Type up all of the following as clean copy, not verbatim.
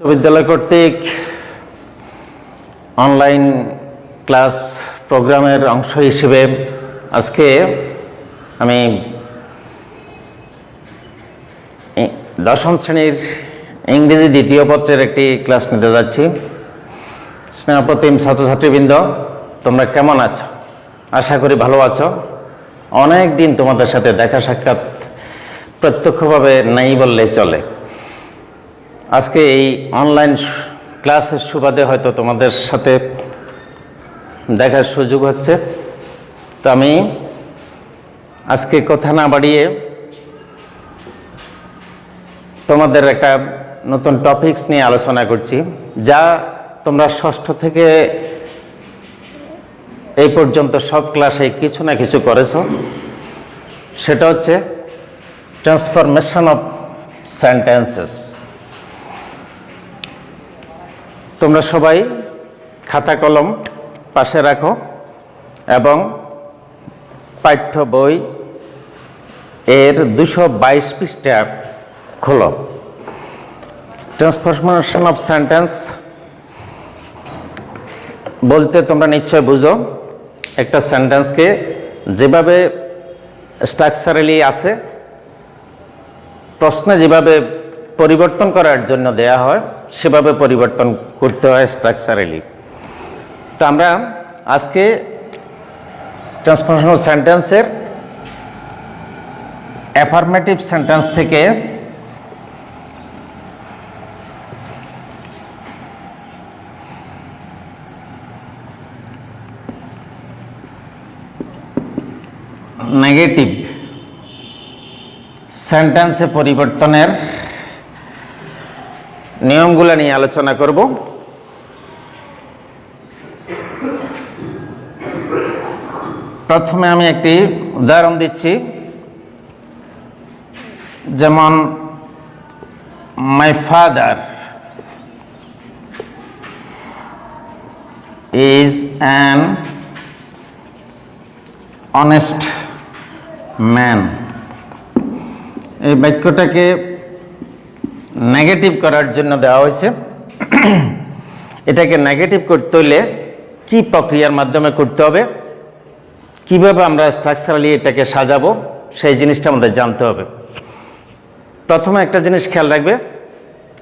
বিশ্ববিদ্যালয় কর্তৃক online class প্রোগ্রামের অংশ হিসেবে আজকে আমি দশম শ্রেণীর ইংরেজি দ্বিতীয় পত্রের একটি ক্লাস নিতে যাচ্ছি। স্নেহপ্রতিম ছাত্রছাত্রীবৃন্দ, তোমরা কেমন আছো? আশা করি ভালো আছো। অনেক দিন তোমাদের সাথে দেখা সাক্ষাৎ প্রত্যক্ষভাবে নাই বললেই চলে। আজকে এই অনলাইন ক্লাসের সুবাদে হয়তো তোমাদের সাথে দেখার সুযোগ হচ্ছে। তো আমি আজকে কথা না বাড়িয়ে তোমাদের একটা নতুন টপিকস নিয়ে আলোচনা করছি, যা তোমরা ষষ্ঠ থেকে এই পর্যন্ত সব ক্লাসে কিছু না কিছু করেছো। সেটা হচ্ছে ট্রান্সফরমেশন অফ সেন্টেন্সেস। তোমরা সবাই খাতা কলম পাশে রাখো এবং পাঠ্য বই এর 222 পৃষ্ঠা খোলো। ট্রান্সফরমেশন অফ সেন্টেন্স বলতে তোমরা নিশ্চয় বুঝো একটা সেন্টেন্সকে যেভাবে স্ট্রাকচারালি আছে, প্রশ্নে যেভাবে পরিবর্তন করার জন্য দেয়া হয় সেভাবে পরিবর্তন করতে হয় স্ট্রাকচারালি। তো আমরা আজকে ট্রান্সফরমেশন অফ সেন্টেন্সের অ্যাফার্মেটিভ সেন্টেন্স থেকে নেগেটিভ সেন্টেন্সে পরিবর্তনের নিয়মগুলো নিয়ে আলোচনা করব। প্রথমে আমি একটি উদাহরণ দিচ্ছি, যেমন my father is an honest man. এই বাক্যটাকে নেগেটিভ করার জন্য দেওয়া হয়েছে। এটাকে নেগেটিভ করতে হলে কি প্রক্রিয়ার মাধ্যমে করতে হবে, কিভাবে আমরা স্ট্রাকচারালি এটাকে সাজাবো, সেই জিনিসটা আমাদের জানতে হবে। প্রথমে একটা জিনিস খেয়াল রাখবে,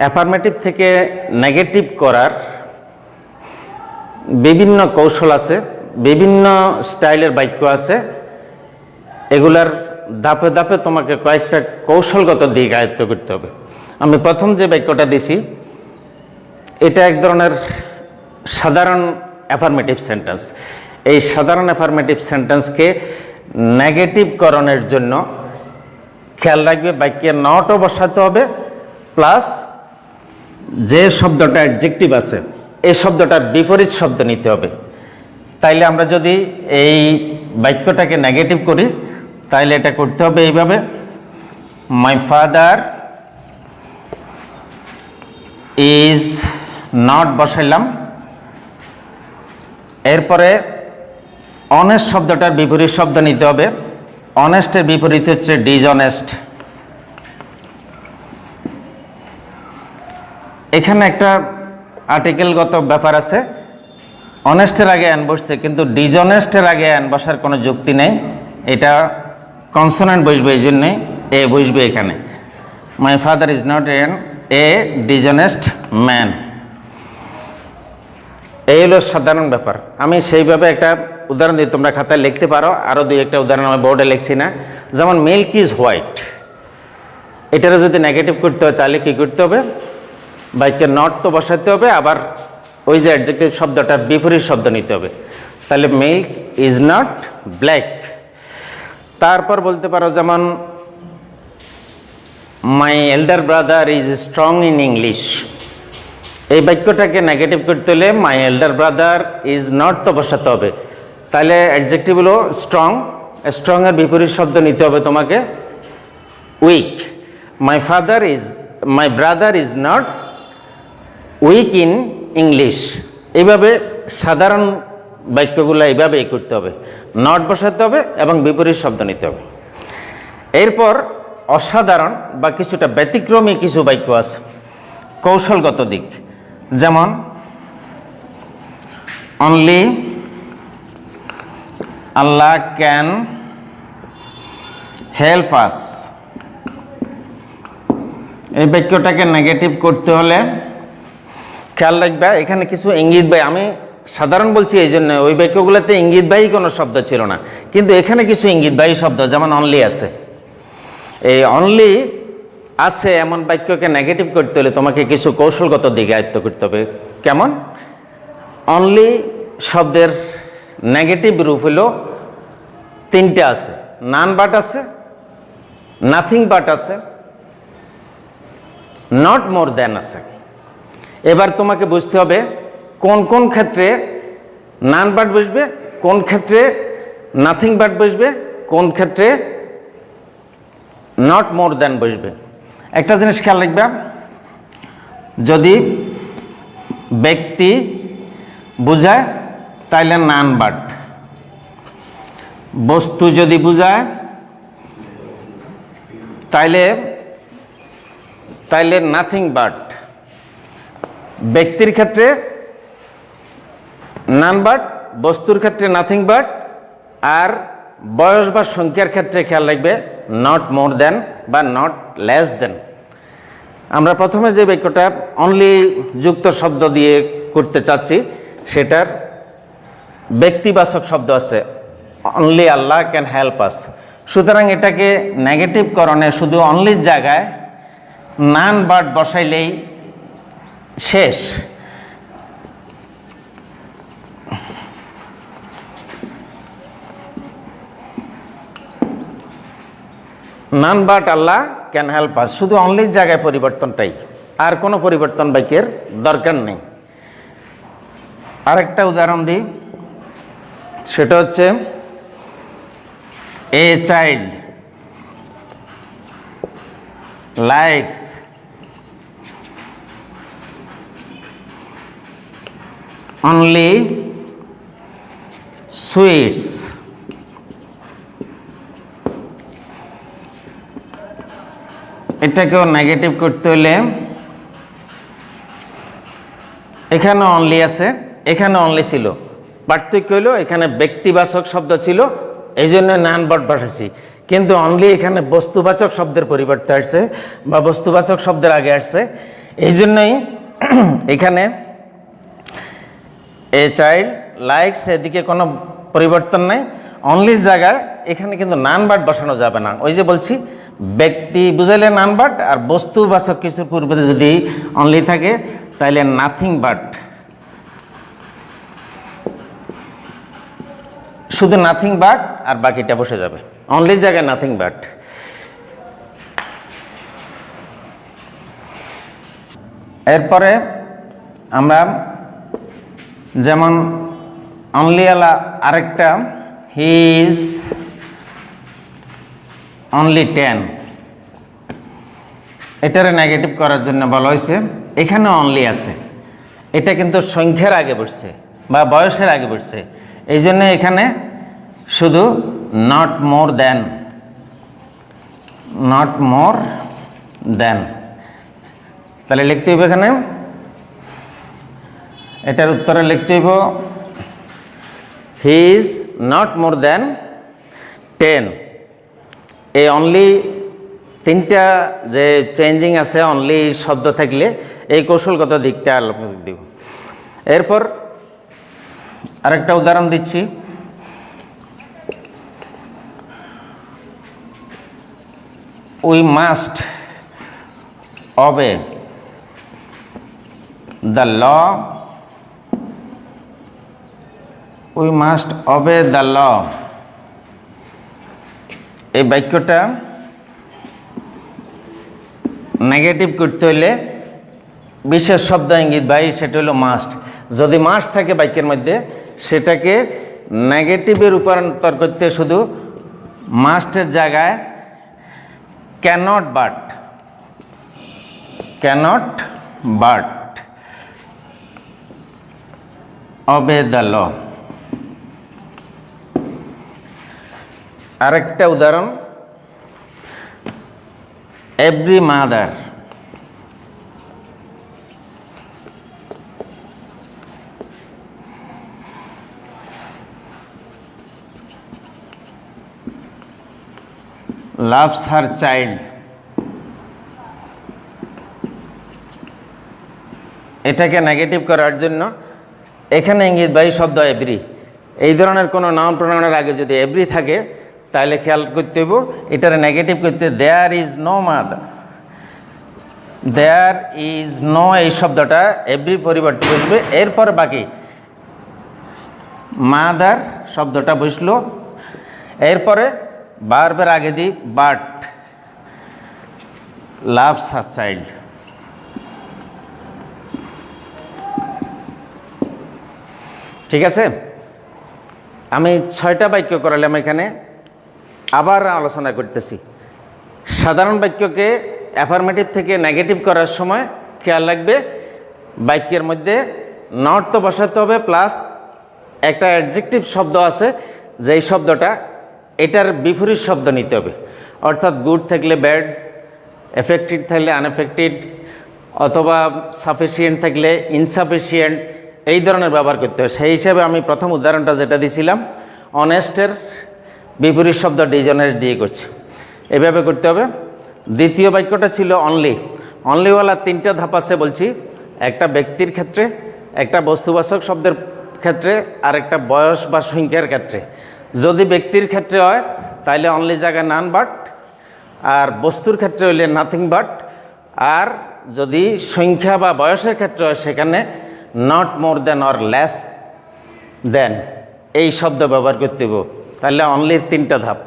অ্যাফার্মেটিভ থেকে নেগেটিভ করার বিভিন্ন কৌশল আছে, বিভিন্ন স্টাইলের বাক্য আছে। এগুলার ধাপে ধাপে তোমাকে কয়েকটা কৌশলগত দিক আয়ত্ত করতে হবে। আমি প্রথম যে বাক্যটা দিছি এটা এক ধরনের সাধারণ অ্যাফার্মেটিভ সেন্টেন্স। এই সাধারণ অ্যাফার্মেটিভ সেন্টেন্সকে নেগেটিভ করণের জন্য খেয়াল রাখবে বাক্যে নটও বসাতে হবে, প্লাস যে শব্দটা অ্যাডজেক্টিভ আছে এই শব্দটার বিপরীত শব্দ নিতে হবে। তাইলে আমরা যদি এই বাক্যটাকে নেগেটিভ করি তাইলে এটা করতে হবে এইভাবে, মাই ফাদার ইজ নট বসাইলাম, এরপরে অনেস্ট শব্দটার বিপরীত শব্দ নিতে হবে। অনেস্টের বিপরীত হচ্ছে ডিসঅনেস্ট। এখানে একটা আর্টিকেলগত ব্যাপার আছে, অনেস্টের আগে অ্যান বসছে কিন্তু ডিসঅনেস্টের আগে অ্যান বসার কোনো যুক্তি নেই। এটা কনসোনেন্ট বসবে, এই জন্যই এ বসবে এখানে। My father is not a dishonest man. এই হলো সাধারণ ব্যাপার। আমি সেইভাবে একটা উদাহরণ দিই, তোমরা খাতায় লিখতে পারো। আরও দুই একটা উদাহরণ আমি বোর্ডে লিখছি না। যেমন মিল্ক ইজ হোয়াইট, এটারও যদি নেগেটিভ করতে হয় তাহলে কী করতে হবে, বাক্যে নট তো বসাতে হবে, আবার ওই যে অ্যাডজেক্টিভ শব্দটার বিপরীত শব্দ নিতে হবে। তাহলে মিল্ক ইজ নট ব্ল্যাক। তারপর বলতে পারো যেমন my elder brother is strong in English. এই বাক্যটাকে নেগেটিভ করতে হলে my elder brother is not তো বসাতে হবে। তাহলে অ্যাডজেক্টিভ হলো স্ট্রং, স্ট্রংয়ের বিপরীত শব্দ নিতে হবে তোমাকে weak. My brother is not weak in English. এইভাবে সাধারণ বাক্যগুলো এইভাবেই করতে হবে, নট বসাতে হবে এবং বিপরীত শব্দ নিতে হবে। এরপর অসাধারণ বা কিছুটা ব্যতিক্রমী কিছু বাক্য আছে। কৌশলগত দিক, যেমন only Allah can help us. এই বাক্যটাকে নেগেটিভ করতে হলে খেয়াল রাখবে এখানে কিছু ইঙ্গিতবাহী, আমি সাধারণ বলছি এই জন্য, ওই বাক্যগুলোতে ইঙ্গিতবাহী কোনো শব্দ ছিল না, কিন্তু এখানে কিছু ইঙ্গিতবাহী শব্দ, যেমন অনলি আছে। এই অনলি আছে এমন বাক্যকে নেগেটিভ করতে হলে তোমাকে কিছু কৌশলগত দিক আয়ত্ত করতে হবে। কেমন? অনলি শব্দের নেগেটিভ রূপ হলো তিনটে আছে, নান বাট আছে, নাথিং বাট আছে, নট মোর দ্যান আছে। এবার তোমাকে বুঝতে হবে কোন কোন ক্ষেত্রে নান বাট বসবে, কোন ক্ষেত্রে নাথিং বাট বসবে, কোন ক্ষেত্রে নট মোর দ্যান বসবে। একটা জিনিস খেয়াল রাখবে, যদি ব্যক্তি বুঝায় তাইলে নান বাট, বস্তু যদি বুঝায় তাইলে নাথিং বাট, ব্যক্তির ক্ষেত্রে নান বাট, বস্তুর ক্ষেত্রে নাথিং বাট, আর বয়স বা সংখ্যার ক্ষেত্রে খেয়াল রাখবে নট মোর দেন বা নট লেস দেন। আমরা প্রথমে যে বাক্যটা অনলি যুক্ত শব্দ দিয়ে করতে চাচ্ছি সেটার ব্যক্তিবাচক শব্দ আছে, only Allah can help us. সুতরাং এটাকে নেগেটিভ করণে শুধু অনলির জায়গায় নান বাট বসাইলেই শেষ। None but Allah can help us, শুধু অনলির জায়গায় পরিবর্তনটাই, আর কোনো পরিবর্তন বাক্যের দরকার নেই। আরেকটা উদাহরণ দিই, সেটা হচ্ছে a child likes only sweets. এটাকেও নেগেটিভ করতে হলে এখানে অনলি আছে, এখানে অনলি ছিল, পার্থক্য হলো এখানে ব্যক্তিবাচক শব্দ ছিল এই জন্য নান বাট বসাইছি, কিন্তু অনলি এখানে বস্তুবাচক শব্দের পরিবর্তে আসছে বা বস্তুবাচক শব্দের আগে আসছে, এই জন্যই এখানে এ চাইল্ড লাইকস এদিকে কোনো পরিবর্তন নাই, অনলির জায়গায় এখানে কিন্তু নান বাট বসানো যাবে না। ওই যে বলছি ব্যক্তি বুঝাইলে নান বাট, আর বস্তুবাচক কিছুর পূর্বে যদি অনলি থাকে তাহলে নাথিং বাট, শুধু নাথিং বাট আর বাকিটা বসে যাবে, অনলির জায়গায় নাথিং বাট। এরপরে আমরা যেমন অনলি আলা, আরেকটা হি ইজ অনলি 10, এটারে নেগেটিভ করার জন্য বলা হয়েছে এখানে অনলি আছে, এটা কিন্তু সংখ্যার আগে বসছে বা বয়সের আগে বসছে, এই জন্য এখানে শুধু not more then, not more দেন। তাহলে লিখতে হইব এখানে, এটার উত্তরে লিখতে হইব হি ইজ নট মোর দেন 10। এই অনলি তিনটা যে চেঞ্জিং আছে অনলি শব্দ থাকলে এই কৌশলগত দিকটা আলোচনা দিব। এরপর আরেকটা উদাহরণ দিচ্ছি, we must obey the law, we must obey the law. এই বাক্যটা নেগেটিভ করতে হলে বিশেষ শব্দ ইঙ্গিত ভাই, সেটা হলো মাস্ট। যদি মাস্ট থাকে বাক্যের মধ্যে সেটাকে নেগেটিভে রূপান্তর করতে শুধু মাস্টের জায়গায় cannot but, cannot but obey the law. আরেকটা উদাহরণ, every mother loves her child, এটাকে নেগেটিভ করার জন্য এখানে ইঙ্গিতবাহী শব্দ এভরি। এই ধরনের কোনো নাউন প্রোনাউনের আগে যদি এভরি থাকে তাহলে খেয়াল করতে হইব এটার নেগেটিভ করতে there is no mother. There is no এই শব্দটা এভরি পরিবর্তে বসবে, এরপর বাকি মাদার শব্দটা বসলো, এরপরে ভার্বের আগে দিই বাট লাভস হার চাইল্ড। ঠিক আছে, আমি 6টা বাক্য করালাম, এখানে আবার আলোচনা করতেছি। সাধারণ বাক্যকে অ্যাফার্মেটিভ থেকে নেগেটিভ করার সময় খেয়াল রাখবে বাক্যের মধ্যে নট তো বসাতে হবে, প্লাস একটা অ্যাডজেক্টিভ শব্দ আছে যেই শব্দটা এটার বিপরীত শব্দ নিতে হবে, অর্থাৎ গুড থাকলে ব্যাড, এফেক্টেড থাকলে আনএফেক্টেড, অথবা সাফিসিয়েন্ট থাকলে ইনসাফিসিয়েন্ট, এই ধরনের ব্যবহার করতে হবে। সেই হিসাবে আমি প্রথম উদাহরণটা যেটা দিয়েছিলাম অনেস্টের বিপরীত শব্দ ডিজনের দিয়ে করছি, এভাবে করতে হবে। দ্বিতীয় বাক্যটা ছিল অনলি। অনলিওয়ালা 3টা ধাপ আছে বলছি, একটা ব্যক্তির ক্ষেত্রে, একটা বস্তুবাচক শব্দের ক্ষেত্রে, আর একটা বয়স বা সংখ্যার ক্ষেত্রে। যদি ব্যক্তির ক্ষেত্রে হয় তাহলে অনলি জায়গায় নান বাট, আর বস্তুর ক্ষেত্রে হইলে নাথিং বাট, আর যদি সংখ্যা বা বয়সের ক্ষেত্রে হয় সেখানে not more than or less than এই শব্দ ব্যবহার করতে হবে। তাহলে অনলির 3টা ধাপ।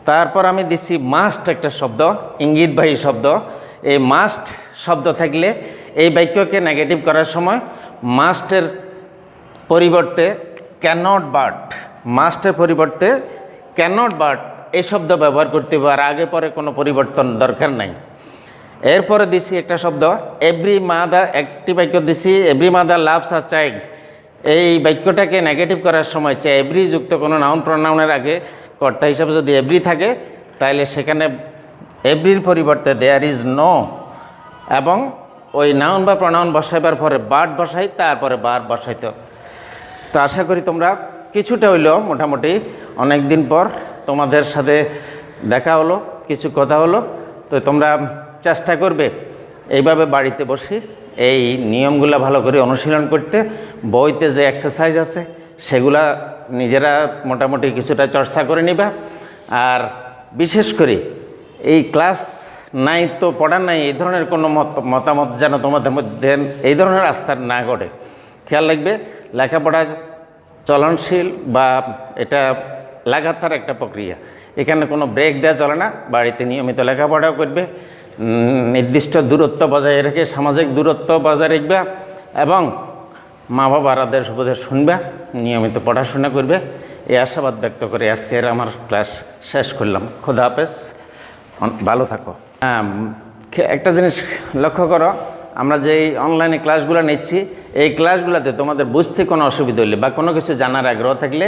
তারপর আমি দিচ্ছি মাস্ট একটা শব্দ, ইঙ্গিতবাহী শব্দ। এই মাস্ট শব্দ থাকলে এই বাক্যকে নেগেটিভ করার সময় মাস্টের পরিবর্তে ক্যানট বাট, মাস্টের পরিবর্তে ক্যানট বাট এই শব্দ ব্যবহার করতে হবে, আর আগে পরে কোনো পরিবর্তন দরকার নাই। এরপরে দিছি একটা শব্দ এভরি মাদার, একটি বাক্য দিছি every mother loves a child. এই বাক্যটাকে নেগেটিভ করার সময় এভরি যুক্ত কোনো নাউন প্রোনাউনের আগে কর্তা হিসাবে যদি এভরি থাকে তাহলে সেখানে এভরির পরিবর্তে দেয়ার ইজ নো, এবং ওই নাউন বা প্রোনাউন বসাইবার পরে বাট বসাই, তারপরে বার বসাইতে। তো আশা করি তোমরা কিছুটা হইলেও মোটামুটি অনেক দিন পর তোমাদের সাথে দেখা হলো, কিছু কথা হলো, তো তোমরা চেষ্টা করবে এইভাবে বাড়িতে বসে এই নিয়মগুলো ভালো করে অনুশীলন করতে। বইতে যে এক্সারসাইজ আছে সেগুলা নিজেরা মোটামুটি কিছুটা চর্চা করে নিবা। আর বিশেষ করে এই ক্লাস নাই তো পড়া নাই এই ধরনের কোনো মতামত যেন তোমাদের মধ্যে এই ধরনের আস্থার না ঘটে। খেয়াল রাখবে লেখাপড়া চলনশীল বা এটা লাগাতার একটা প্রক্রিয়া, এখানে কোনো ব্রেক দেওয়া চলে না। বাড়িতে নিয়মিত লেখাপড়াও করবে, নির্দিষ্ট দূরত্ব বজায় রেখে সামাজিক দূরত্ব বজায় রাখবে, এবং মা বাবার আদেশ উপদেশ শুনবে, নিয়মিত পড়াশোনা করবে। এই আশাবাদ ব্যক্ত করে আজকের আমার ক্লাস শেষ করলাম। খোদা হাফেজ, ভালো থাকো। একটা জিনিস লক্ষ্য করো, আমরা যে অনলাইনে ক্লাসগুলো নিচ্ছি এই ক্লাসগুলোতে তোমাদের বুঝতে কোনো অসুবিধা হলে বা কোনো কিছু জানার আগ্রহ থাকলে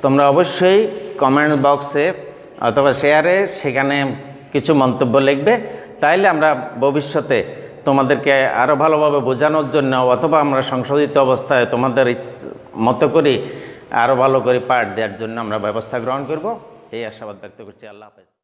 তোমরা অবশ্যই কমেন্ট বক্সে অথবা শেয়ারে সেখানে কিছু মন্তব্য লিখবে। তাইলে আমরা ভবিষ্যতে তোমাদেরকে আরও ভালোভাবে বোঝানোর জন্য অথবা আমরা সংশোধিত অবস্থায় তোমাদের মতো করে আরও ভালো করে পাঠ দেওয়ার জন্য আমরা ব্যবস্থা গ্রহণ করব। এই আশাবাদ ব্যক্ত করছি। আল্লাহ হাফেজ।